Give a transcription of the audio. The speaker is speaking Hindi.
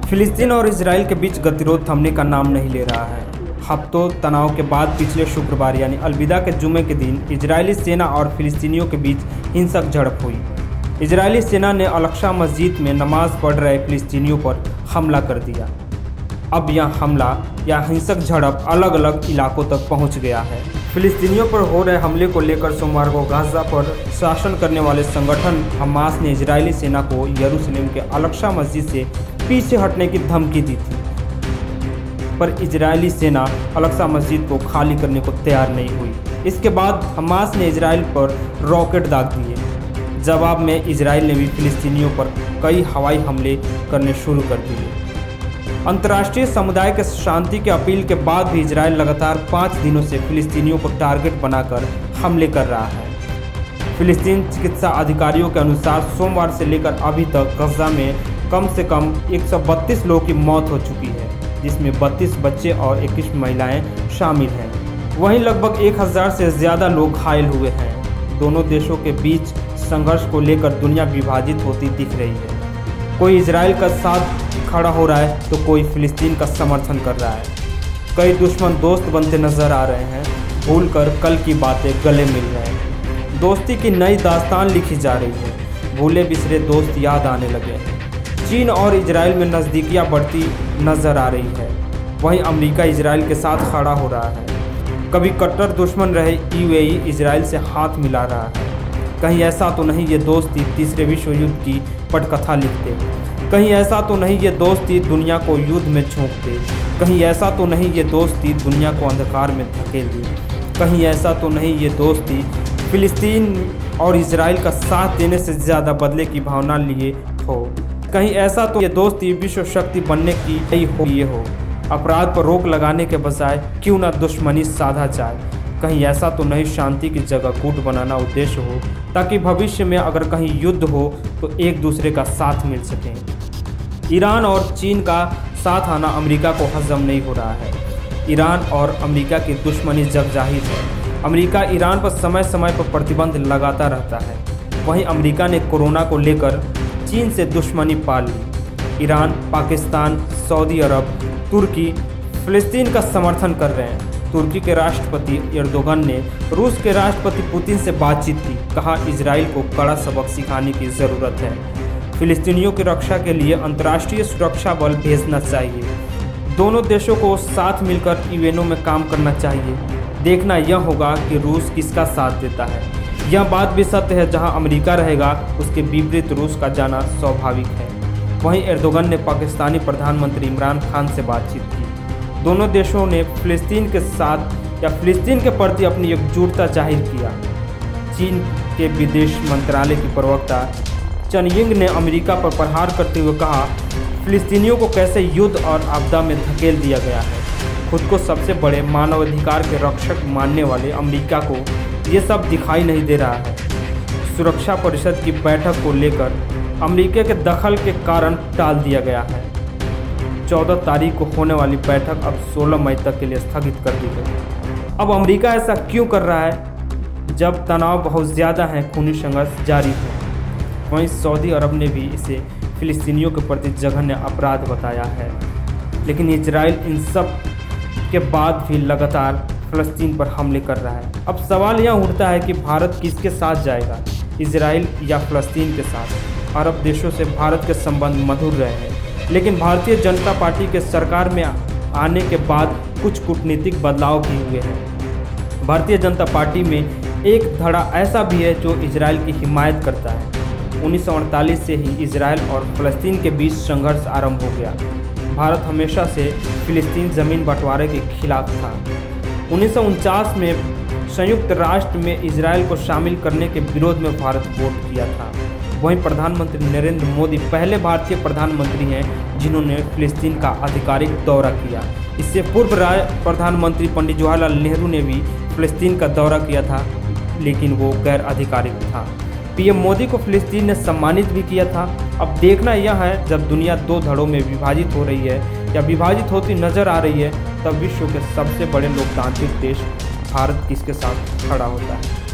फिलिस्तीन और इजराइल के बीच गतिरोध थमने का नाम नहीं ले रहा है। हफ्तों तनाव के बाद पिछले शुक्रवार यानी अलविदा के जुमे के दिन इजरायली सेना और फिलिस्तीनियों के बीच हिंसक झड़प हुई। इजरायली सेना ने अल-अक्सा मस्जिद में नमाज पढ़ रहे फिलिस्तीनियों पर हमला कर दिया। अब यह हमला या हिंसक झड़प अलग अलग इलाकों तक पहुंच गया है। फिलिस्तीनियों पर हो रहे हमले को लेकर सोमवार को गाजा पर शासन करने वाले संगठन हमास ने इजरायली सेना को यरूशलेम के अल-अक्सा मस्जिद से पीछे हटने की धमकी दी थी, पर इजरायली सेना अल-अक्सा मस्जिद को खाली करने को तैयार नहीं हुई। इसके बाद हमास ने इजराइल पर रॉकेट दाग दिए। जवाब में इजराइल ने भी फिलिस्तीनियों पर कई हवाई हमले करने शुरू कर दिए। अंतर्राष्ट्रीय समुदाय के शांति की अपील के बाद भी इजराइल लगातार 5 दिनों से फिलिस्तीनियों को टारगेट बनाकर हमले कर रहा है। फिलिस्तीन चिकित्सा अधिकारियों के अनुसार सोमवार से लेकर अभी तक गजा में कम से कम 132 लोगों की मौत हो चुकी है, जिसमें 32 बच्चे और 21 महिलाएं शामिल हैं। वहीं लगभग 1000 से ज़्यादा लोग घायल हुए हैं। दोनों देशों के बीच संघर्ष को लेकर दुनिया विभाजित होती दिख रही है। कोई इजराइल का साथ खड़ा हो रहा है तो कोई फिलिस्तीन का समर्थन कर रहा है। कई दुश्मन दोस्त बनते नजर आ रहे हैं, भूलकर कल की बातें गले मिल रहे हैं। दोस्ती की नई दास्तान लिखी जा रही है, भूले बिसरे दोस्त याद आने लगे हैं। चीन और इजराइल में नज़दीकियाँ बढ़ती नजर आ रही है। वहीं अमेरिका इजराइल के साथ खड़ा हो रहा है। कभी कट्टर दुश्मन रहे यूएई इजराइल से हाथ मिला रहा है। कहीं ऐसा तो नहीं ये दोस्ती तीसरे विश्व युद्ध की पटकथा लिखते, कहीं ऐसा तो नहीं ये दोस्ती दुनिया को युद्ध में झोंकते, कहीं ऐसा तो नहीं ये दोस्ती दुनिया को अंधकार में धकेल दी, कहीं ऐसा तो नहीं ये दोस्ती फिलिस्तीन और इजराइल का साथ देने से ज़्यादा बदले की भावना लिए हो, कहीं ऐसा तो ये दोस्ती विश्व शक्ति बनने की हो। अपराध पर रोक लगाने के बजाय क्यों ना दुश्मनी साधा जाए। कहीं ऐसा तो नहीं शांति की जगह गुट बनाना उद्देश्य हो, ताकि भविष्य में अगर कहीं युद्ध हो तो एक दूसरे का साथ मिल सके। ईरान और चीन का साथ आना अमेरिका को हजम नहीं हो रहा है। ईरान और अमेरिका की दुश्मनी जग जाहिर है। अमेरिका ईरान पर समय समय पर प्रतिबंध लगाता रहता है। वहीं अमेरिका ने कोरोना को लेकर चीन से दुश्मनी पाल ली। ईरान, पाकिस्तान, सऊदी अरब, तुर्की फिलिस्तीन का समर्थन कर रहे हैं। तुर्की के राष्ट्रपति एर्दोगन ने रूस के राष्ट्रपति पुतिन से बातचीत की, कहा इजराइल को कड़ा सबक सिखाने की ज़रूरत है। फिलिस्तीनियों की रक्षा के लिए अंतर्राष्ट्रीय सुरक्षा बल भेजना चाहिए। दोनों देशों को साथ मिलकर यूएनओ में काम करना चाहिए। देखना यह होगा कि रूस किसका साथ देता है। यह बात भी सत्य है, जहां अमेरिका रहेगा उसके विपरीत रूस का जाना स्वाभाविक है। वहीं एर्दोगन ने पाकिस्तानी प्रधानमंत्री इमरान खान से बातचीत की। दोनों देशों ने फिलिस्तीन के साथ या फिलिस्तीन के प्रति अपनी एकजुटता जाहिर किया। चीन के विदेश मंत्रालय की प्रवक्ता चनयिंग ने अमेरिका पर प्रहार करते हुए कहा, फिलिस्तीनियों को कैसे युद्ध और आपदा में धकेल दिया गया है। खुद को सबसे बड़े मानवाधिकार के रक्षक मानने वाले अमेरिका को ये सब दिखाई नहीं दे रहा है। सुरक्षा परिषद की बैठक को लेकर अमेरिका के दखल के कारण टाल दिया गया है। 14 तारीख को होने वाली बैठक अब 16 मई तक के लिए स्थगित कर दी गई। अब अमेरिका ऐसा क्यों कर रहा है जब तनाव बहुत ज़्यादा है, खूनी संघर्ष जारी है। वहीं सऊदी अरब ने भी इसे फिलिस्तीनियों के प्रति जघन्य अपराध बताया है। लेकिन इजराइल इन सब के बाद भी लगातार फिलिस्तीन पर हमले कर रहा है। अब सवाल यह उठता है कि भारत किसके साथ जाएगा, इजराइल या फिलिस्तीन के साथ। अरब देशों से भारत के संबंध मधुर रहे हैं, लेकिन भारतीय जनता पार्टी के सरकार में आने के बाद कुछ कूटनीतिक बदलाव भी हुए हैं। भारतीय जनता पार्टी में एक धड़ा ऐसा भी है जो इजराइल की हिमायत करता है। 1948 से ही इजराइल और फिलिस्तीन के बीच संघर्ष आरंभ हो गया। भारत हमेशा से फिलिस्तीन ज़मीन बंटवारे के खिलाफ था। 1949 में संयुक्त राष्ट्र में इजराइल को शामिल करने के विरोध में भारत वोट किया था। वहीं प्रधानमंत्री नरेंद्र मोदी पहले भारतीय प्रधानमंत्री हैं जिन्होंने फिलिस्तीन का आधिकारिक दौरा किया। इससे पूर्व प्रधानमंत्री पंडित जवाहरलाल नेहरू ने भी फिलिस्तीन का दौरा किया था, लेकिन वो गैर आधिकारिक था। पीएम मोदी को फिलिस्तीन ने सम्मानित भी किया था। अब देखना यह है, जब दुनिया दो धड़ों में विभाजित हो रही है या विभाजित होती नजर आ रही है, तब विश्व के सबसे बड़े लोकतांत्रिक देश भारत किसके साथ खड़ा होता है।